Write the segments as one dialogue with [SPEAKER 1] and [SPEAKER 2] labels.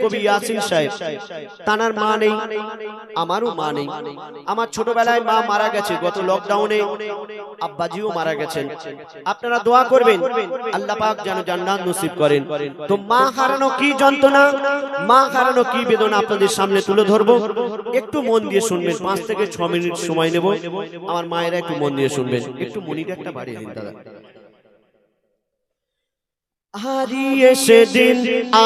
[SPEAKER 1] কবি ইয়াসিন সাহেব, তানার মা নেই, আমারও মা নেই। আমার ছোটবেলায় মা মারা গেছে, গত লকডাউনে আব্বাজিও মারা গেছেন। আপনারা দোয়া করবেন আল্লাহ পাক যেন জান্নাত নসিব করেন। তো মা হারানো কি যন্ত্রণা, মা হারানো কি বেদনা আপনাদের সামনে তুলে ধরবো, একটু মন দিয়ে শুনবেন। 5 থেকে 6 মিনিট সময় নেব, আমার মায়েরা একটু মন দিয়ে শুনবেন। একটু মনিটা একটা বাড়িয়ে দিন দাদা। হারিয়ে সেদিন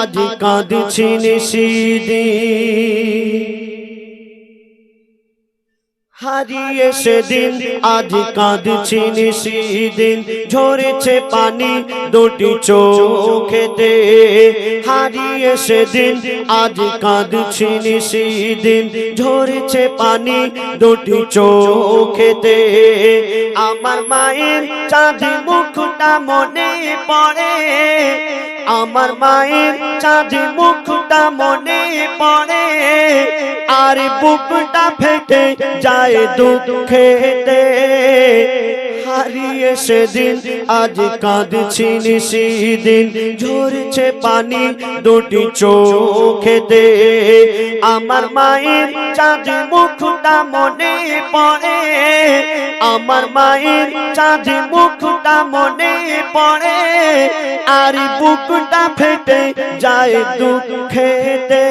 [SPEAKER 1] আজ কাঁদছি নিশিদিন, হারিয়ে সেদিন আজ কাঁদছি নিশিদিন, ঝরেছে পানি দুটি চোখেতে। হারিয়ে সেদিন আজ কাঁদছি নিশিদিন, ঝরেছে পানি দুটি চোখেতে। আমার মায়ের চাঁদি মুখটা মনে পড়ে, আমার মায়ের চাঁদি মুখটা মনে পড়ে, আর বুকটা ফেটে যায় দুঃখেতে। হারিয়ে সেদিন আজ কাঁদছি নিশিদিন, ঝরছে পানি দুটি চোখেতে। আমার মায়ের চাঁদি মুখটা মনে পড়ে, আমার মায়ের চাঁদি মুখটা মনে পড়ে, আর বুকটা ফেটে যায় দুঃখেতে।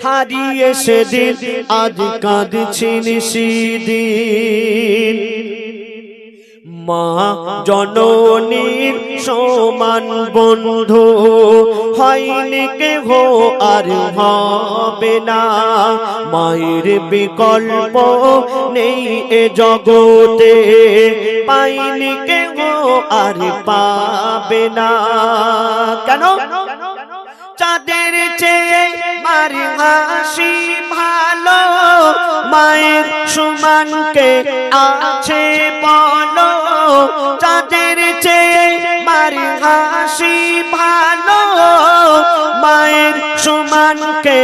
[SPEAKER 1] হারিয়ে সেদিন আজ কাঁদছি নিশিদিন। মা জননীর সমান বন্ধু হয়নি কেহ আর হবে না, মায়ের বিকল্প নেই এ জগতে, পাইনি কেহ আর পাবে না। কেন? চাঁদের চেয়ে মার হাসি ভালো, মায়ের সমানকে আছে বলো। চাঁদের চেয়ে মার হাসি ভালো, মায়ের সমানকে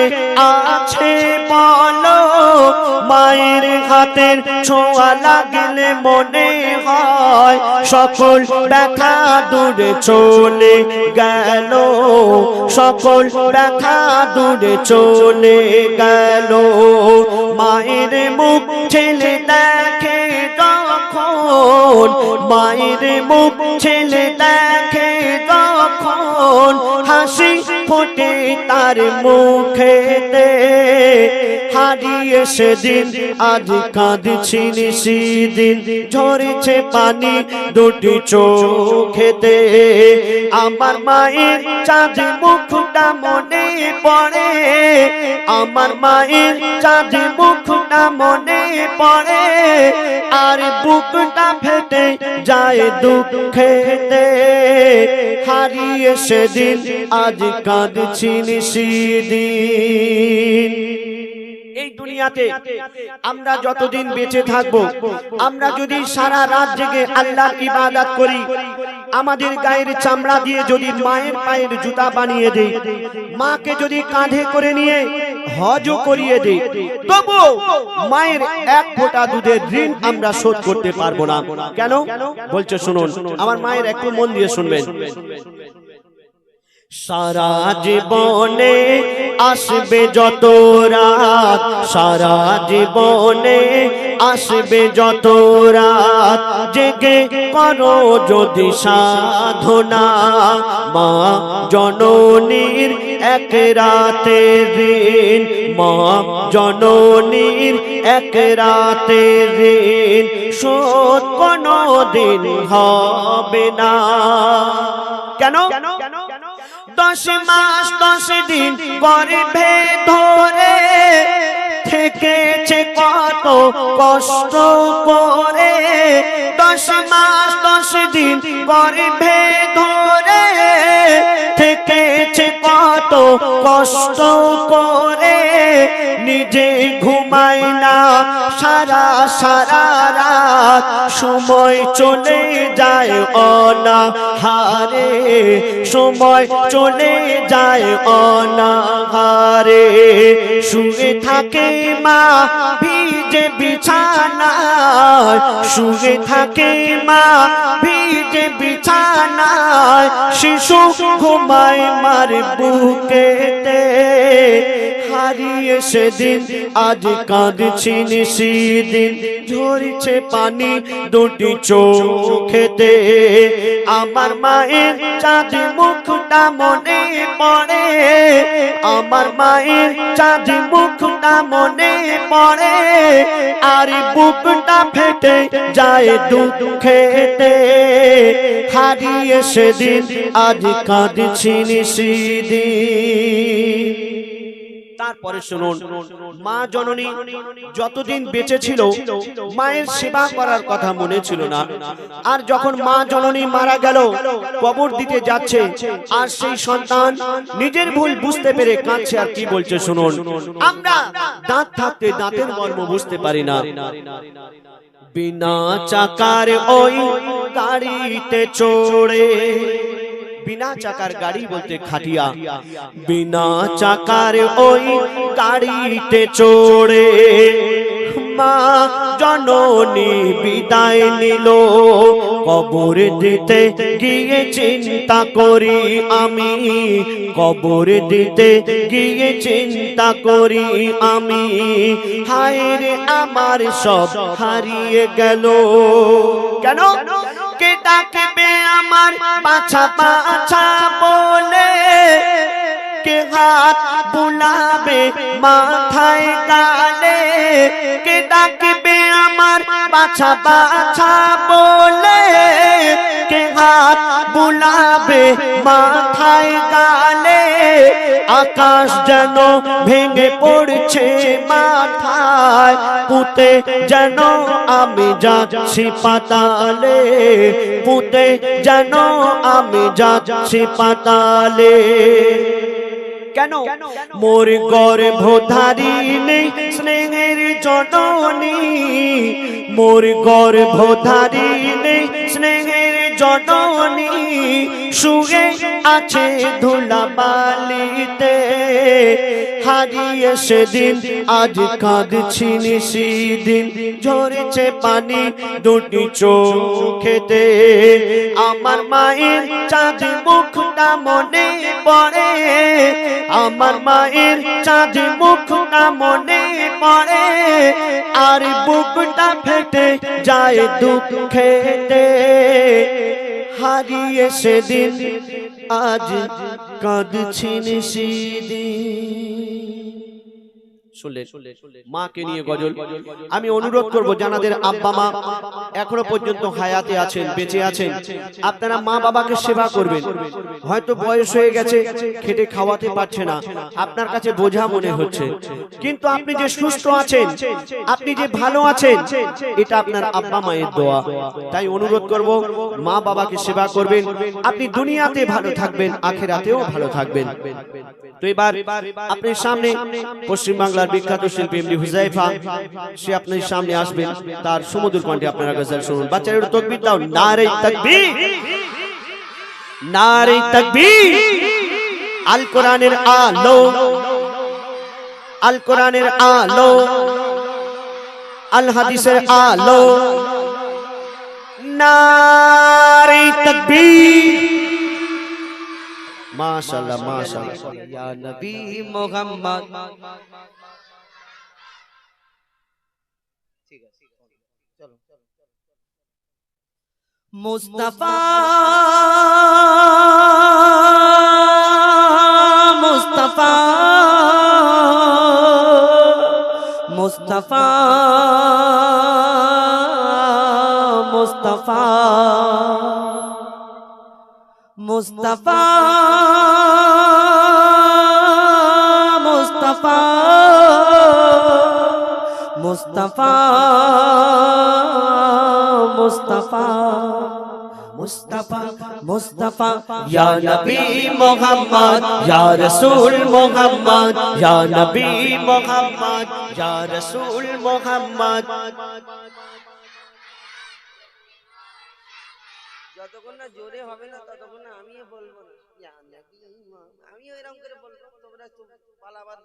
[SPEAKER 1] আছে বলো। মায়ের হাতের ছোঁয়া লাগলে মনে হয় সকল ব্যথা দূরে চলে গেল, সকল ব্যথা দূরে চলে গেল। মায়ের মুখ ছেলে দেখে যখন, মায়ের মুখ ছেলে দেখে যখন, হাসি ফোটে তার মুখেতে। হারিয়ে সেদিন আজ কাঁদছি নিশিদিন, ঝরেছে পানি দুটি চোখেতে। আমার মায়ের চাঁদি মুখটা মনে পড়ে, আমার মায়ের চাঁদি মুখটা মনে পড়ে, আর বুকটা ফেটে যায় দুঃখেতে। হারিয়ে সেদিন আজ কাঁদছি নিশিদিন। এই দুনিয়াতে আমরা যতদিন বেঁচে থাকবো, আমরা যদি সারা রাত জেগে আল্লাহর ইবাদত করি, আমাদের গায়ের চামড়া দিয়ে যদি মায়ের পায়ের জুতা বানিয়ে দেই, মাকে যদি কাঁধে করে নিয়ে হজও করিয়ে দেই, তবু মায়ের এক ফোঁটা দুধের ঋণ আমরা শোধ করতে পারবো না। কেন বলছে শুনুন, আমার মায়ের একটু মন দিয়ে শুনবেন। সারা জীবনে আসবে যত রাত, সারা জীবনে আসবে যত রাত, জেগে করো যদি সাধনা, মা জননীর এক রাতের ঋণ, মা জননীর এক রাতের ঋণ শোধ কোনো দিন হবে না। কেন? 10 মাস 10 দিন গর্ভে ধরে থেকেছে কত কষ্ট করে, 10 মাস 10 দিন গর্ভে ধরে থেকেছে কত কষ্ট করে, নিজে ঘুমায় না সারা সারা রাত, সময় চলে যায় অনাহারে, সময় চলে যায় অনাহারে। শুয়ে থাকে মা ভিজে বিছানায়, শুয়ে থাকে মা ভিজে বিছানায়, শিশু ঘুমায় মা আমার বুকেতে হারিয়ে সেদিন আজ কাঁদছি নিশিদিন ঝরছে পানি দুটি চোখেতে আমার মায়ের চাঁদ মুখটা মনে পড়ে আমার মায়ের চাঁদ মুখটা মনে পড়ে আর বুকটা ফেটে যায় দুঃখেতে হারিয়ে সেদিন আজ কাঁদছি নিশিদিন। তারপরে শুনুন, মা জননী যতদিন বেঁচে ছিল মায়ের সেবা করার কথা মনে ছিল না। আর যখন মা জননী মারা গেল, কবর দিতে যাচ্ছে, আর সেই সন্তান নিজের ভুল বুঝতে পেরে কাঁদছে। আর কি বলছে শুনুন, আমরা দাঁত থাকতে দাঁতের মর্ম বুঝতে পারি না। বিনা চাকার ওই গাড়িতে চড়ে, বিনা চাকার গাড়ি বলতে খাটিয়া, বিনা চাকার ওই গাড়িতে চড়ে মা জননী বিদায় নিল। কবর দিতে গিয়ে চিন্তা করি আমি, কবর দিতে গিয়ে চিন্তা করি আমি, হায় রে আমার সব হারিয়ে গেল। কেন? কে ডাকবে আমার পাছা পাছা বলে, কে হাত বুলাবে মাথায় গালে, কে ডাকবে আমার পাছা পাছা বলে, কে হাত বুলাবে মাথায় গালে। আকাশ যেন ভেঙে পড়ছে মাথায়, পুঁতে যেন আমি যাচ্ছি পাতালে, পুঁতে যেন আমি যাচ্ছি পাতালে। কেন? মোর গর্ভধারিণী স্নেহের জননী, মোর গর্ভধারিণী স্নেহের জননী শুয়ে আছে ধুলাবালিতে, হারিয়ে সেদিন আজ কাঁদছি নিশিদিন ঝরছে পানি দুটি চোখেতে। আমার মায়ের চাঁদ মুখটা মনে পড়ে, আমার মায়ের চাঁদ মুখটা মনে পড়ে আর বুকটা ফেটে যায় দুঃখেতে, হারিয়ে সেদিন আজ কাঁদছি নিশিদিন। মাকে নিয়ে গজল। আমি অনুরোধ করব যাদের আব্বা মা এখনো পর্যন্ত হায়াতে আছেন, বেঁচে আছেন, আপনারা মা বাবাকে সেবা করবেন। হয়তো বয়স হয়ে গেছে, খেটে খাওয়াতে পারছে না, আপনার কাছে বোঝা মনে হচ্ছে, কিন্তু আপনি যে সুস্থ আছেন, আপনি যে ভালো আছেন, এটা আপনার আব্বা মায়ের দোয়া। তাই অনুরোধ করব মা বাবাকে সেবা করবেন, আপনি দুনিয়াতে ভালো থাকবেন, আখিরাতেও ভালো থাকবেন। তো এবার আপনার সামনে পশ্চিম বাংলার বিখ্যাত শিল্পী এমডি হুজাইফা, সে আপনার সামনে আসবেন, তার সুমধুর কণ্ঠে আপনারা গজল শুনুন। বাচ্চারা একটু তাকবীর দাও, নারে তাকবীর, নারে তাকবীর। আল কোরআনের আলো, আল কোরআনের আলো, আল হাদিসের আলো, নারে তাকবীর। মাশাআল্লাহ মাশাআল্লাহ। ইয়া নবী মুহাম্মদ, ঠিক আছে চলো। মুস্তাফা মুস্তাফা মুস্তাফা মুস্তাফা মুস্তাফা মুস্তাফা মুস্তাফা মুস্তাফা মুস্তাফা মুস্তাফা ইয়া নবী মুহাম্মদ ইয়া রাসূল মুহাম্মদ ইয়া নবী মুহাম্মদ ইয়া রাসূল মুহাম্মদ। যতক্ষণ না জোরে হবে না ততক্ষণ না আমিও বলবো না, আমিও এরকম করে বলবো, তোমরা পালাবার।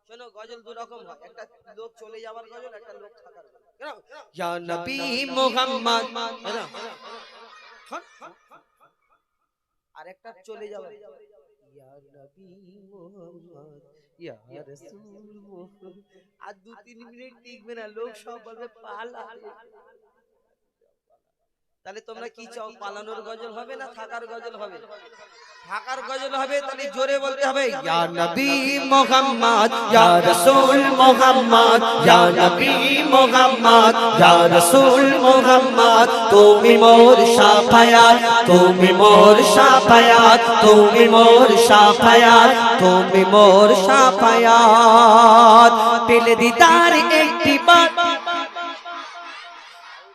[SPEAKER 1] শোনো, গজল দু রকম হয়, একটা লোক চলে যাওয়ার গজল, একটা লোক থাকার গজল। ইয়া নবী মুহাম্মদ, আর একটা চলে যাওয়ার,
[SPEAKER 2] ইয়া নবী মোহাম্মদ ইয়া রাসূল মোহাম্মদ। আর 2-3 মিনিট টিকবে না, লোক সব বলবে পালা। তাহলে তোমরা কি চাও, পালানোর গজল হবে না থাকার গজল হবে? থাকার গজল হবে, তাহলে জোরে বলতে হবে ইয়া নবী মোহাম্মদ ইয়া রাসূল মোহাম্মদ ইয়া নবী মোহাম্মদ ইয়া রাসূল মোহাম্মদ। তুমি মোর শাফায়াত, তুমি মোর শাফায়াত, তুমি মোর শাফায়াত, তুমি মোর শাফায়াত। পেলে দিদার একটি বার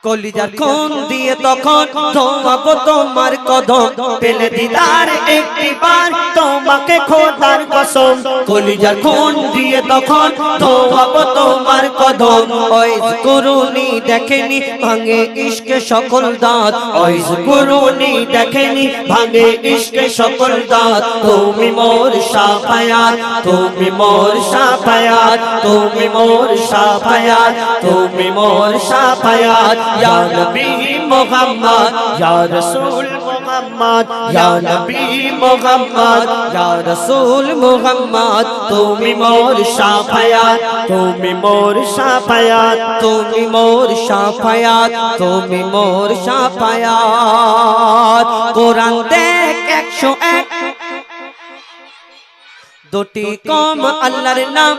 [SPEAKER 2] কলিজার কোন দিয়ে তখন তোমাকে তোমার কদম। পেলে দিদার একটিবার তোমাকে খোদার কসম, কলিজার কোন দিয়ে তখন তোমাকে তোমার কদম। ওইজ করুনি দেখেনি ভাঙে ইশকে সকল দাঁত, ওইজ করুনি দেখেনি ভাঙে ইশকে সকল দাঁত। তুমি মোর শাফায়াত, তুমি মোর শাফায়াত, তুমি মোর শাফায়াত, তুমি মোর শাফায়াত। ইয়া নবী মুহাম্মদ ইয়া রাসূল মুহাম্মদ ইয়া নবী মুহাম্মদ ইয়া রাসূল মুহাম্মদ। তুমি মোর শাফায়াত,
[SPEAKER 1] তুমি মোর শাফায়াত,
[SPEAKER 2] তুমি মোর শাফায়াত, তুমি মোর শাফায়াত। কোরআন দেখ 101 দুটি কম আল্লাহর নাম।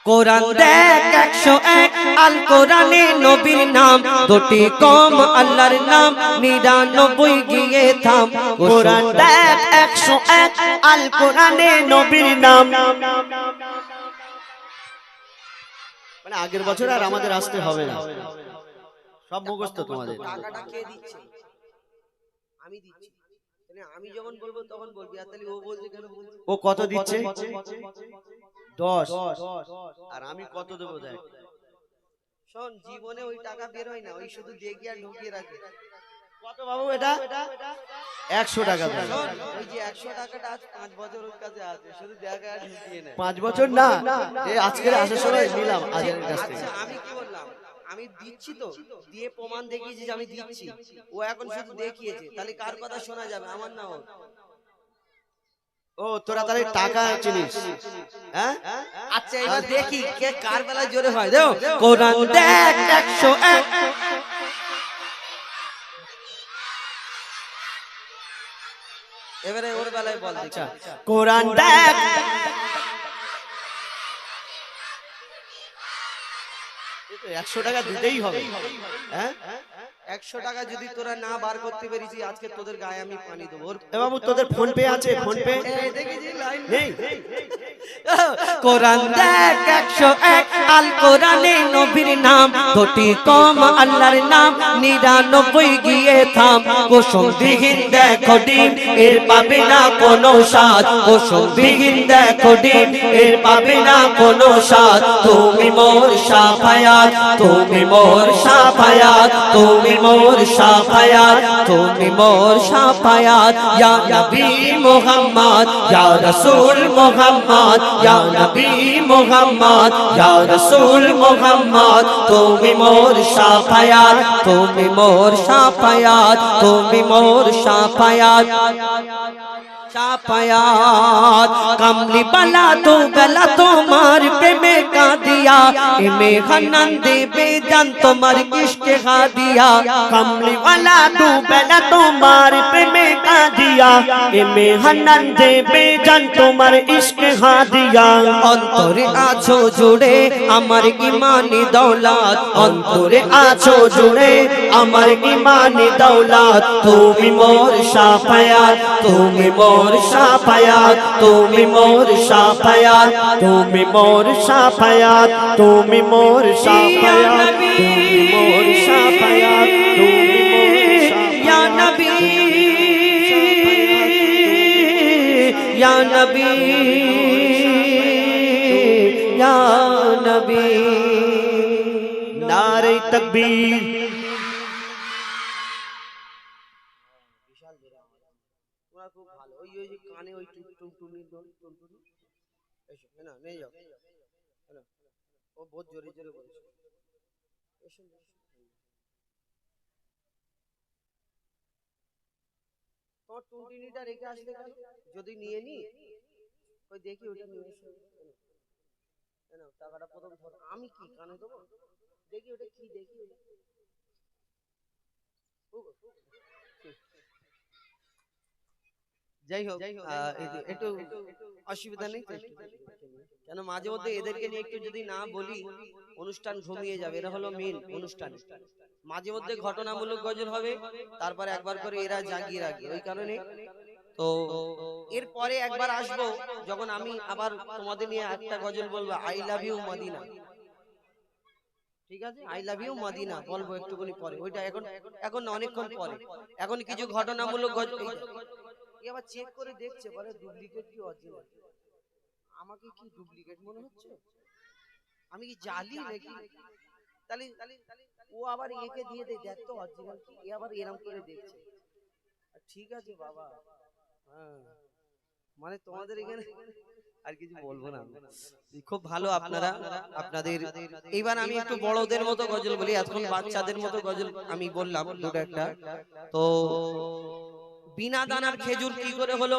[SPEAKER 2] কোরআন দেখ 101 আল কোরআনে নবীর নাম। দুটি কম আল্লাহর নাম 99 গিয়ে থাম।
[SPEAKER 1] কোরআন দেখ 101 আল কোরআনে নবীর নাম। মানে আগের বছর আর আমাদের আসতে হবে না, সব মুখস্থ তোমাদের।
[SPEAKER 2] টাকাটা কে দিচ্ছে? আমি দিচ্ছি। আমি যখন বলবো তখন বলবি। আর তাহলে ও বলছে কেন?
[SPEAKER 1] ও কত দিচ্ছে? 10। আর আমি কত দেবো দেখ?
[SPEAKER 2] শোন, জীবনে ওই টাকা বের হয় না, ওই শুধু দেখি আর ঢুকিয়ে রাখে।
[SPEAKER 1] কত বাবু এটা? 100 টাকা দেব।
[SPEAKER 2] শোন, ওই যে 100 টাকাটা আজ 5 বছর ওর কাছে আছে, শুধু দেখা আর ঢুকিয়ে নেয়।
[SPEAKER 1] 5 বছর না, এই আজকের আসার সময় নিলাম আজের কাছ থেকে।
[SPEAKER 2] আচ্ছা, আমি কি বললাম? আমি দিচ্ছি তো, দিয়ে প্রমাণ দেখিয়েছি যে আমি দিচ্ছি। ও এখন শুধু দেখিয়েছে, তাহলে কার কথা শোনা যাবে? আমার না ওর?
[SPEAKER 1] ও তোরা তাহলে টাকা চিনিস, হ্যাঁ?
[SPEAKER 2] আচ্ছা, এবার দেখি কে কার বেলায় জোরে হয়। দেখো কোরআন দেখ 101 এবারে ওর বেলায় বল।
[SPEAKER 1] আচ্ছা, কোরআন দেখ 100 টাকা দিতেই হবে, হ্যাঁ?
[SPEAKER 2] 100 টাকা যদি তোরা না বার করতে পেরেছি, আজকে তোদের গায়ে আমি পানি দেবো।
[SPEAKER 1] এ বাবু তোদের ফোন পে আছে? ফোন পে
[SPEAKER 2] দেখেছি লাইন
[SPEAKER 1] নেই?
[SPEAKER 2] কোরআন দেখ 101 আল কোরআনে নবীর নাম। দুটি কম আল্লাহর নাম 99 গিয়ে থাম। কুসুম বিহীন দেখো ডিম, এর পাবে না কোনো স্বাদ। কুসুম বিহীন দেখো ডিম, এর পাবে না কোনো স্বাদ। তুমি মোর শাফায়াত, তুমি মোর শাফায়াত, তুমি মোর শাফায়াত, তুমি মোর শাফায়াত। ইয়া নবী মুহাম্মদ ইয়া রাসূল মুহাম্মদ ইয়া নবী মুহাম্মদ ইয়া রাসূল মুহাম্মদ। তুমি মোর শাফায়াত, তুমি মোর শাফায়াত, তুমি মোর শাফায়াত, শাফায়াত। কামলি বালা তো গলা তোমার প্রেমে কাঁদিয়া, এমে হান্নান দেবে জান তোমার ইশকে হাদিয়া।
[SPEAKER 1] কামলি वाला तू बेला तुम्हार प्रेमे का दिया, एमे हन्नन देबे जान तुम्हार इश्क हादिया।
[SPEAKER 2] অন্তরে আছো জুড়ে আমার ইমানি দৌলত,
[SPEAKER 1] অন্তরে আছো জুড়ে আমার ইমানি দৌলত। তুমি মোর শাফায়াত, তুমি মোর শাফায়াত, তুমি মোর শাফায়াত, তুমি মোর শাফায়াত, তুমি মোর শাফায়াত, তুমি মোর শাফায়াত, তুমি মোর
[SPEAKER 2] ইয়া নবী ইয়া নবী ইয়া নবী।
[SPEAKER 1] नारे तकबीर।
[SPEAKER 2] বিশাল বেরা তোমরা খুব ভালো। ওই ওই যে কানে ওই টুনটুনি টুনটুনি এসো না নিয়ে যাও। হ্যালো, ও বহুত জোরে জোরে বলছে। এসো
[SPEAKER 3] তোমার টুনটুনিটা রেখে আসলে কেন? যদি নিয়ে নি ওই দেখি ওটা নিয়ে এসো। নাও টাকাটা প্রথম ধর। আমি কি কানে দেবো? দেখি ওটা কি, দেখি যাই হোক একটু অসুবিধা নেই তো? কেন মাঝে মধ্যে এদেরকে নিয়ে একটু যদি না বলি অনুষ্ঠান ঘুমিয়ে যাবে। এরা হলো মেন অনুষ্ঠান। মাঝে মধ্যে ঘটনামূলক গজল হবে, তারপরে একবার করে এরা জাগিয়ে রাখবে। ওই কারণে তো এরপরে একবার আসবো যখন আমি আবার তোমাদের নিয়ে একটা গজল বলবো, আই লাভ ইউ মদিনা। ঠিক আছে, আই লাভ ইউ মদিনা বলবো একটুখানি পরে। ওইটা এখন এখন না, অনেকক্ষণ পরে। এখন কিছু ঘটনামূলক গজল আবার চেক করে দেখছে, বলে ডুপ্লিকেট কি অরিজিনাল। আমাকে কি ডুপ্লিকেট মনে হচ্ছে? আমি কি জালি নাকি? তাহলে ও আবার একে দিয়ে দেয়, দেখ তো অরিজিনাল কি। এ আবার এরকম করে দেখছে। ঠিক আছে বাবা, হ্যাঁ মানে তোমাদের এখানে আর কিছু বলবো না। খুব ভালো আপনারা আপনাদের। এইবার আমি একটু বড়দের মতো গজল বলি, এখন বাচ্চাদের মতো গজল আমি বললাম দুটো একটা। তো বিনা দানার খেজুর কি করে হলো?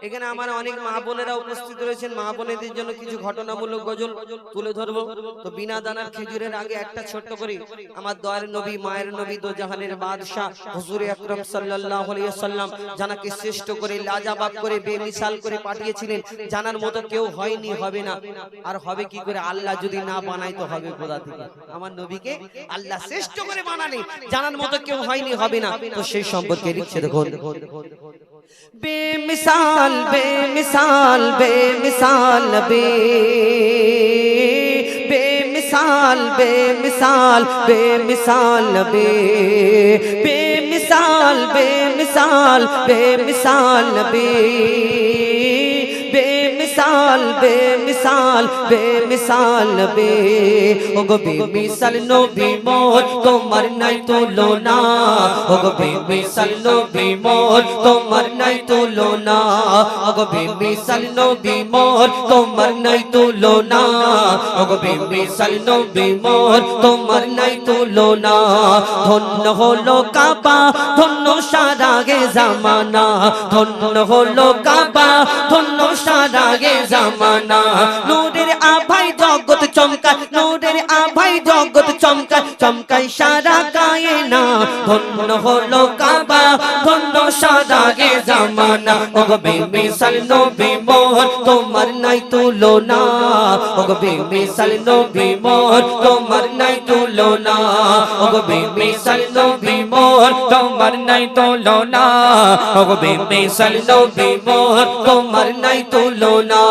[SPEAKER 3] এখানে আমার অনেক মা বোনেরা উপস্থিত রয়েছেন, মা বোনেদের জন্য কিছু ঘটনামূলক গজল তুলে ধরবো। তো বিনা দানার খেজুরের আগে একটা ছোট্ট করে আমার দয়ার নবী, মায়ের নবী, দো জাহানের বাদশা হুজুর আকরাম সাল্লাল্লাহু আলাইহি ওয়াসাল্লাম, জানাকে শ্রেষ্ঠ করে, লাজাবাব করে, বেমিসাল করে পাঠিয়েছিলেন। জানার মতো কেউ হয়নি, হবে না, আর হবে কি করে? আল্লাহ যদি না বানায় তো হবে কোথা থেকে? আমার নবীকে আল্লাহ শ্রেষ্ঠ করে বানালে জানার মতো কেউ হয়নি, হবে না। তো সেই সম্পর্কে লিখছে দেখুন, বেমিসাল বেমিসাল বেমিসাল বেমিসাল বেমিসাল বেমিসাল বেমিসাল বেমিসাল বেমিসাল বেমিসাল বেমিসাল বেমিসাল বে ওগো বেমিসাল নবী মোর তোমার নাই তুলনা। ওগো বেমিসাল নবী মোর তোমার নাই তুলনা। ওগো বেমিসাল নবী মোর তোমার নাই তুলনা। ওগো বেমিসাল নবী মোর তোমার নাই তুলনা। ধন্য হলো কাবা, ধন্য সারা গে জামানা। ধন্য হলো কাবা, ধন্য সারা গে জামানা। নূরের আভাই জগৎ চমকায়, নূরের আভাই জগৎ চমকায়, চমকায় সারা কায়না। ধন্য হলো কাবা, ধন্য সারা গে জামানা। ওগো বেমিসাল নবী মোর তোমার নাই তুলনা। ওগো বেমিসাল নবী মোর তোমার নাই তুলনা। ওগো বেমিসাল নবী মোর তোমার নাই তুলনা। ওগো বেমিসাল নবী মোর তোমার নাই তুলনা।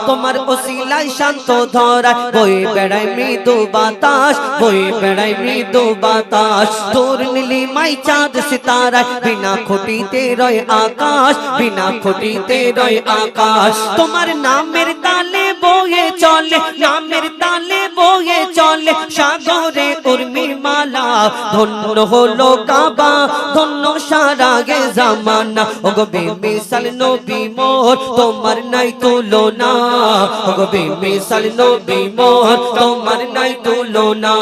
[SPEAKER 3] তোমার ওসিলায় শান্ত ধরা বয়ে বেড়ায় মৃদু বাতাস, বয়ে বেড়ায় মৃদু বাতাস। তোর নীলিমায় চাঁদ সিতারায়, বিনা খুঁটিতে রয় আকাশ, বিনা খুঁটিতে রয় আকাশ। তোমার নামের তালে বয়ে চলে, নামের তালে বয়ে চলে সাগরে উর্মিমালা। ধন্য হলো কাবা, ধন্য সারা গে জামানা। ওগো বেমিসাল নবী মোর তোমার নাই তুলনা। ওগো বেমিসাল নবী মোর তোমার নাই তুলনা।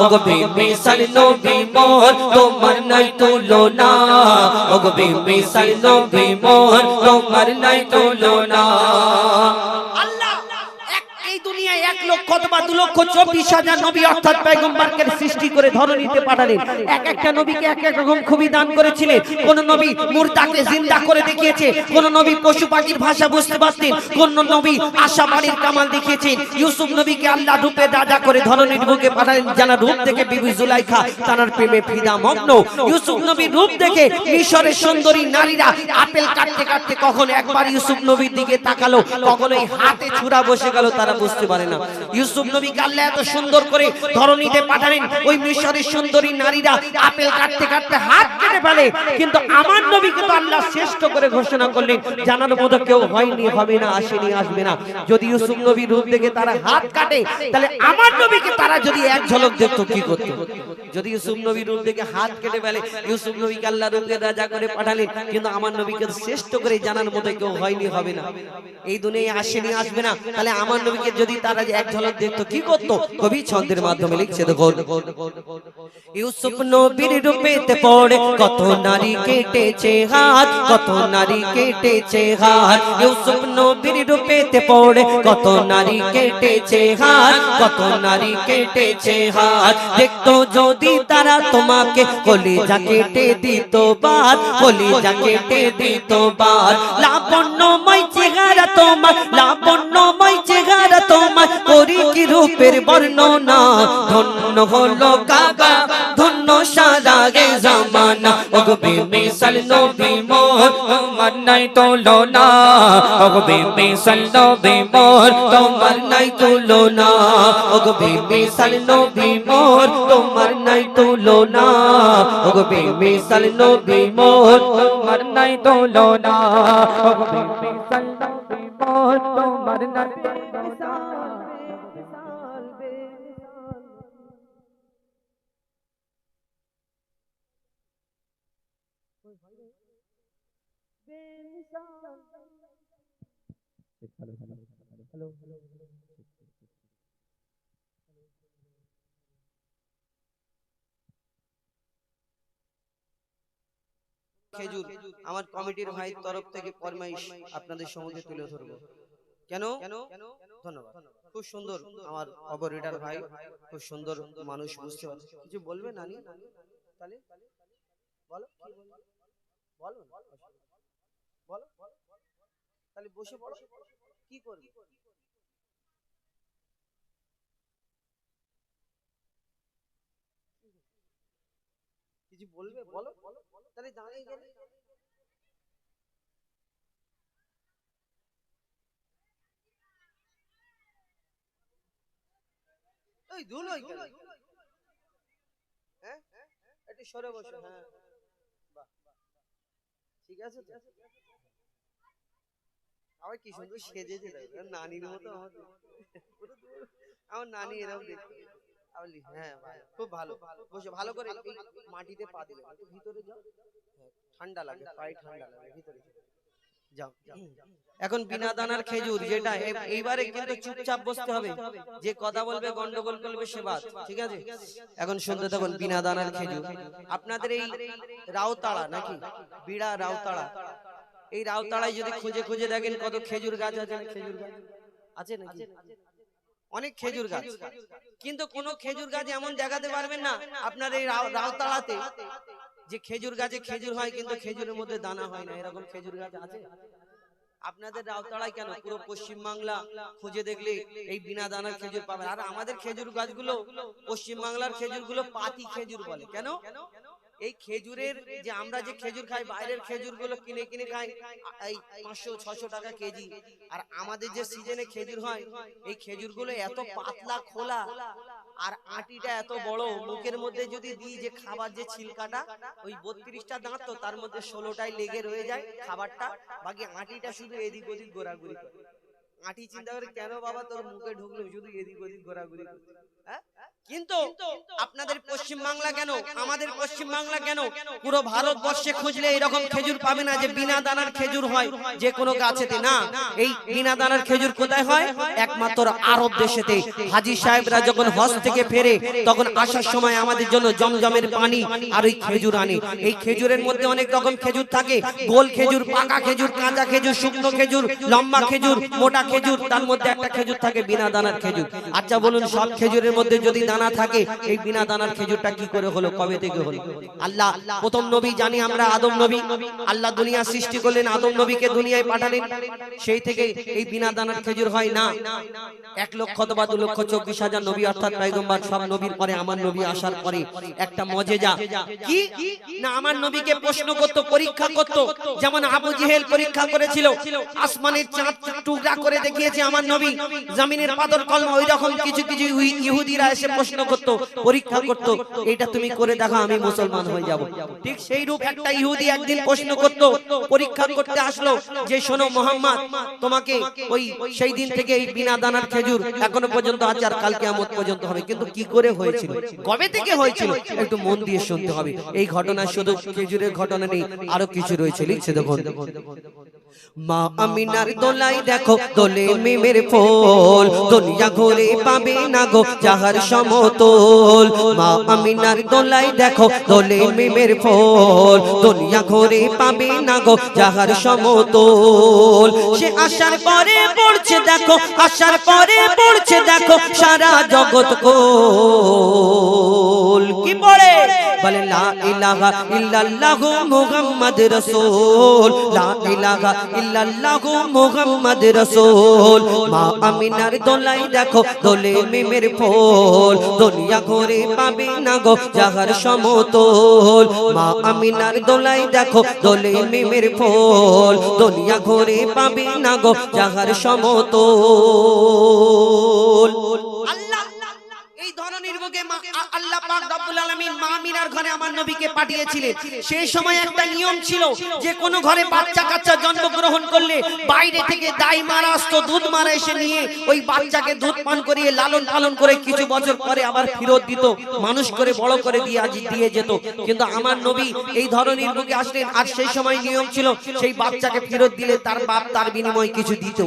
[SPEAKER 3] ওগো বেমিসাল নবী মোর তোমার নাই তুলনা। ওগো বেমিসাল নবী মোর তোমার নাই তুলনা।
[SPEAKER 1] এই দুনিয়ায় 1,02,24,000 নবী অর্থাৎ পয়গম্বরকে সৃষ্টি করে ধরনীতে পাঠালেন। এক একটা নবীকে এক এক রকম খুবই দান করেছিলেন। কোন নবী মুর্দাকে জিন্দা করে দেখিয়েছে, কোন নবী পশু পাখির ভাষা বুঝতে পারতেন, কোন নবী আশা বাড়ির কামাল দেখিয়েছেন। ইউসুফ নবীকে আল্লাহ রূপে রাজা করে ধরনীর বুকে পাঠালেন, যারা রূপ দেখে বিবি জুলাইখা তার প্রেমে ফিদা মগ্ন। ইউসুফ নবীর রূপ দেখে মিশরের সুন্দরী নারীরা আপেল কাটতে কাটতে কখন একবার ইউসুফ নবীর দিকে তাকালো, কখনোই হাতে ছুরা বসে গেল, তারা বুঝতে পারে না। ইউসুফ নবীকে আল্লাহ এত সুন্দর করে ধরনীতে পাঠালেন, ওই মিশরের সুন্দরী নারীরা আপেল কাটতে কাটতে হাত কেটে ফেলে। কিন্তু আমার নবীকে তো আল্লাহ শ্রেষ্ঠ করে ঘোষণা করলেন, জানার মতো কেউ হয়নি, হবে না, আসেনি, আসবে না। যদি ইউসুফ নবীর রূপ দেখে তারা হাত কাটে, তাহলে আমার নবীকে তারা যদি এক ঝলক দেখতো কি করতো?
[SPEAKER 2] যদি ইউসুফ নবীর রূপ দেখে হাত কেটে ফেলে, ইউসুফ নবীকে আল্লাহ রূপে রাজা করে পাঠালেন, কিন্তু আমার নবীকে শ্রেষ্ঠ করে জানার মতো কেউ হয়নি, হবে না, এই দুনিয়ায় আসেনি, আসবে না। তাহলে আমার নবীকে যদি তারা এক ঝলক দেখতো কি করতো? কবি ছন্দের মাধ্যমে লিখছে, দেখো ইউসুফ নবীর রূপেতে পড়ে কত নারী কেটেছে হাত, কত নারী কেটেছে হাত। ইউসুফ নবীর রূপেতে পড়ে কত নারী কেটেছে হাত, কত নারী কেটেছে হাত। দেখতো যদি তারা তোমাকে কলিজা কেটে দিত বাদ, কলিজা কেটে দিত বাদ। লাবণ্যময় চেহারা তোমার, লাবণ্যময় চেহারা তোমার, করি কি রূপের বর্ণনা। ধন্য হলো কাবা, ধন্য সারা গে জামানা। ওগো বেমিসাল নবী মোর, তোমার নাই তুলনা। ওগো বেমিসাল নবী মোর, তোমার নাই তুলনা। ওগো বেমিসাল নবী মোর, তোমার নাই তুলনা। ওগো বেমিসাল নবী মোর, তোমার নাই তুলনা। ওগো বেমিসাল নবী মোর, তোমার নাই তুলনা। খেজুর আমার কমিটির ভাইয়ের তরফ থেকে ফরমাইশ আপনাদের সম্মুখে তুলে ধরবো। কেন? ধন্যবাদ। খুব সুন্দর আমার অপারেটর ভাই, খুব সুন্দর মানুষ, বুঝতে পারছে। কিছু বলবে নানি? তাহলে বলো, বলো বলো, তাহলে বসে পড়ো, কি করবে? কিছু বলবে? বলো, তাহলে দাঁড়িয়ে গেলে ওই ধুলো ওইখানে, হ্যাঁ একটু সরে বসো। হ্যাঁ বাহ, ঠিক আছে তো। আবার কি সুন্দর সেজেছে, নানির মতো আমার নানি এরকম দেখতে। হ্যাঁ ভাই খুব ভালো, বসে ভালো করে মাটিতে পা দিলে একটু ভিতরে যাও, ঠান্ডা লাগে, পায়ে ঠান্ডা লাগে, ভিতরে যাও। এখন বিনা দানার খেজুর, যেটা এইবারে কিন্তু চুপচাপ বসতে হবে, যে কথা বলবে গন্ডগোল করবে সে বাদ, ঠিক আছে? এখন শুনতে থাকুন, বিনা দানার খেজুর। আপনাদের এই রাউতাড়া নাকি বিড়া রাউতাড়া, এই রাউতাড়ায় যদি খুঁজে খুঁজে দেখেন কত খেজুর গাছ আছে, খেজুর গাছ আছে নাকি? অনেক খেজুর গাছ, কিন্তু কোন খেজুর গাছ এমন দেখাতে পারবেন না আপনার এই রাউতাড়াতে যে খেজুর গাছে খেজুর হয় কিন্তু খেজুরের মধ্যে দানা হয় না, এরকম খেজুর গাছ আছে আপনাদের রাউতাড়ায়? কেন পুরো পশ্চিম বাংলা খুঁজে দেখলে এই বিনা দানার খেজুর পাবেন। আর আমাদের খেজুর গাছগুলো, পশ্চিম বাংলার খেজুরগুলো পাতি খেজুর বলে। কেন? এই খেজুরের যে আমরা যে খেজুর খাই, বাইরের খেজুর গুলো কিনে কিনে খাই এই 500-600 টাকা কেজি, আর আমাদের যে সিজনে খেজুর হয় এই খেজুর গুলো এত পাতলা খোলা আর আটিটা এত বড়, মুখের মধ্যে যদি দিই যে খাবার যে ছিলকাটা, ওই 32টা দাঁত তো তার মধ্যে 16টাই লেগে রয়ে যায় খাবারটা, বাকি আটিটা শুধু এদিক ওদিক ঘোরাঘুরি করে। আটি চিন্তা করে কেন বাবা তোর মুখে ঢুকলো, শুধু এদিক ওদিক ঘোরাঘুরি করে। হ্যাঁ, কিন্তু আপনাদের পশ্চিম বাংলা কেন, আমাদের পশ্চিম বাংলা কেন, পুরো ভারতবর্ষে খুঁজলে এরকম খেজুর পাবে না যে বিনা দানার খেজুর হয় যে কোনো গাছেতে। না, এই বিনা দানার খেজুর কোথায় হয়? একমাত্র আরব দেশেতে। হাজী সাহেবরা যখন হজ থেকে ফেরে তখন আসার সময় আমাদের জন্য জমজমের পানি আর ওই খেজুর আনে। এই খেজুরের মধ্যে অনেক রকম খেজুর থাকে, গোল খেজুর, পাকা খেজুর, কাঁচা খেজুর, শুকনো খেজুর, লম্বা খেজুর, মোটা খেজুর, তার মধ্যে একটা খেজুর থাকে বিনা দানার খেজুর। আচ্ছা বলুন, সব খেজুরের মধ্যে যদি দানা থাকে, এই বিনা দানার খেজুরটা কি করে হলো, কবে থেকে হলো? আল্লাহ প্রথম নবী জানি আমরা আদম নবী, আল্লাহ দুনিয়া সৃষ্টি করলেন, আদম নবীকে দুনিয়ায় পাঠালেন, সেই থেকে এই বিনা দানার খেজুর হয় না। 1 লক্ষ অথবা 2,24,000 নবী অর্থাৎ পয়গম্বর, সব নবীর পরে আমার নবী আসার পরে একটা মজেজা কি না, আমার নবীকে প্রশ্ন করত, পরীক্ষা করত, যেমন আবু জেহেল পরীক্ষা করেছিল, আসমানের চাঁদ টুকরা করে দেখিয়েছে আমার নবী, জমিনের পাথর কলমা, ওই রকম কিছু কিছু ইহুদিরা এসে প্রশ্ন করত, পরীক্ষা করত, এটা তুমি করে দেখো আমি মুসলমান হয়ে যাব। ঠিক সেই রূপ একটা ইহুদি একদিন প্রশ্ন করত, পরীক্ষা করতে আসলো যে শোনো মোহাম্মদ, তোমাকে ওই সেই দিন থেকে এই বিনা দানার খেজুর এখনো পর্যন্ত আছে আর কাল কিয়ামত পর্যন্ত হবে, কিন্তু কি করে হয়েছিল, কবে থেকে হয়েছিল, একটু মন দিয়ে শুনতে হবে। এই ঘটনা শুধু খেজুরের ঘটনা নেই, আরো কিছু রয়েছে, লিখছে দেখুন। মা আমিনার দোলাই দেখো দোলে মিমের ফুল, দুনিয়া ঘুরে পাবে না গো যাহার সমতল। মা আমিনার দোলাই দেখো দোলে মিমের ফুল, দুনিয়া ঘুরে পাবে না গো যাহার সমতল। সে আসার পরে পড়ছে দেখো, আসার পরে পড়ছে দেখো সারা জগৎ কোল। কি পড়ে বলে লা ইলাহা ইল্লাল্লাহু মুহাম্মদ রাসূল, লা ইলাহা ইল্লাল্লাহু মুহাম্মদ রাসূল। মা আমিনার দোলাই দেখো দোলে মিমের ফুল, দুনিয়া ঘুরে পাবে না গো যাহার সমতল। মা আমিনার দোলাই দেখো দোলে মিমের ফুল, দুনিয়া ঘুরে পাবে না গো যাহার সমতল। এই ধরনের বুকে আল্লাহ পাক রব্বুল আলামিন মা আমিনার ঘরে আমার নবীকে পাঠিয়েছিলেন। সেই সময় একটা নিয়ম ছিল যে কোন ঘরে বাচ্চা কাচ্চা জন্মগ্রহণ করলে বাইরে থেকে দাই মারা আসতো, দুধ মারা এসে নিয়ে ওই বাচ্চাকে দুধ পান করিয়ে লালন পালন করে কিছু বছর পরে আবার ফেরত দিত, মানুষ করে বড় করে দিয়ে যেত। কিন্তু আমার নবী এই ধরনের বুকে আসলেন, আর সেই সময় নিয়ম ছিল সেই বাচ্চাকে ফেরত দিলে তার বাপ তার বিনিময়ে কিছু দিত।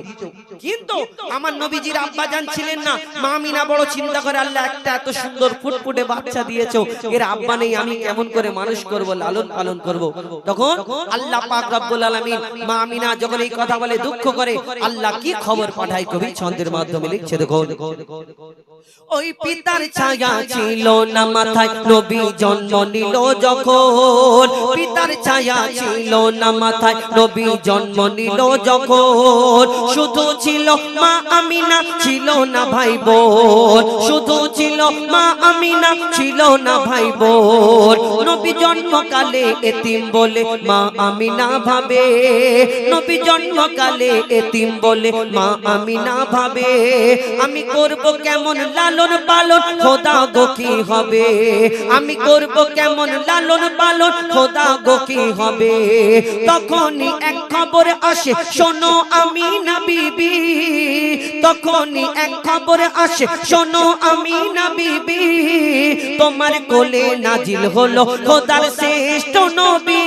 [SPEAKER 2] কিন্তু আমার নবীজির আব্বাজান ছিলেন না, মা আমিনা বড় চিন্তা করে আল্লাহ একটা এত সুন্দর ফুটফুটে বাচ্চা দিয়েছো, এর আব্বা নেই, আমি কেমন করে মানুষ করব, লালন পালন করব। তখন আল্লাহ পাক রব্বুল আলামিন মা আমিনা যখন এই কথা বলে দুঃখ করে, আল্লাহ কি খবর পাঠায় কবি ছন্দের মাধ্যমে লিখছে দেখো। ওই পিতার ছায়া ছিল না মাথায় নবী জন্ম নিল যখন, পিতার ছায়া ছিল না মাথায় নবী জন্ম নিল যখন। শুধু ছিল মা আমিনা, ছিল না ভাই বোন, শুধু ছিল মা আমিনা, ছিল না ভাই বোন। নবী জন্মকালে এতিম বলে মা আমিনা ভাবে, নবী জন্মকালে এতিম বলে মা আমিনা ভাবে, আমি করব কেমন লালন পালন, খোদা গো কি হবে, আমি করব কেমন লালন পালন, খোদা গো কি হবে। তখনই এক খবর আসে শোনো আমিনা বিবি, তখনই এক খবর আসে শোনো আমিনা বিবি, তোমার কোলে নাজিল হলো খোদার শ্রেষ্ঠ নবী।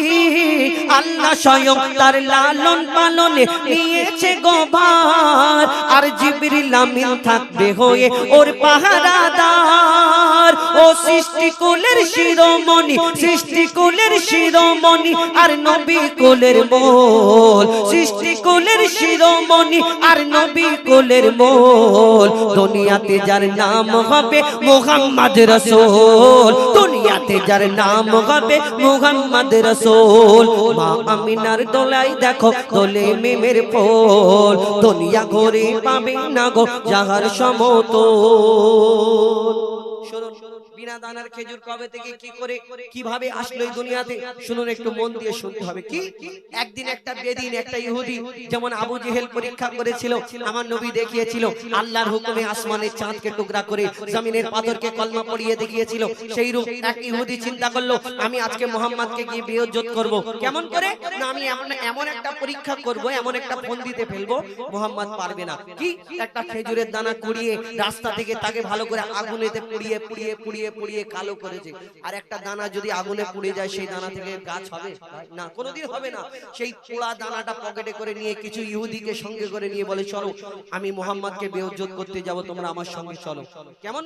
[SPEAKER 2] আল্লাহ স্বয়ং তার লালন পালনে নিয়েছে গোভার, আর জিবরিল আমিন থাকবে হয়ে ওর পাহারাদার। ও সৃষ্টি কুলের শিরোমণি, সৃষ্টি কুলের শিরোমণি আর নবী কুলের মোল, সৃষ্টি কুলের শিরোমণি আর নবী কুলের মোল। দুনিয়াতে যার নাম হবে মুহাম্মদ রাসূল, দুনিয়াতে যার নাম হবে মুহাম্মদ রাসূল। মা আমিনার দোলাই দেখো দোলে মিমের ফুল, দুনিয়া ঘুরে পাবে না গো যাহার সমতল। শুনুন বিনা দানার খেজুর কবে থেকে কি করে কিভাবে আসলো এই দুনিয়াতে, শুনুন একটু মন দিয়ে শুনতে হবে। কি একদিন একটা বেদিন, একটা ইহুদি, যেমন আবু জেহেল পরীক্ষা করেছিল, আমার নবী দেখিয়েছিল আল্লাহর হুকুমে আসমানের চাঁদকে টুকরা করে জমিনের পাথরকে কলমা পড়িয়ে দেখিয়েছিল। সেই রূপ এক ইহুদি চিন্তা করলো আমি আজকে মুহাম্মদকে গিয়ে বেইজ্জত করব। কেমন করে না, আমি এমন একটা পরীক্ষা করব, এমন একটা ফন্দিতে ফেলবো মুহাম্মদ পারবে না। কি একটা খেজুরের দানা কুড়িয়ে রাস্তা থেকে তাকে ভালো করে আগুনেতে পুড়িয়ে পুড়িয়ে পুড়িয়ে পুড়িয়ে কালো করেছে। আর একটা দানা যদি আগুনে পুড়ে যায় সেই দানা থেকে গাছ হবে না, কোনোদিন হবে না। সেই পোড়া দানাটা পকেটে করে নিয়ে কিছু ইহুদিকে সঙ্গে করে নিয়ে বলে চলো আমি মুহাম্মদকে বেইজ্জত করতে যাব, তোমরা আমার সঙ্গে চলো। কেমন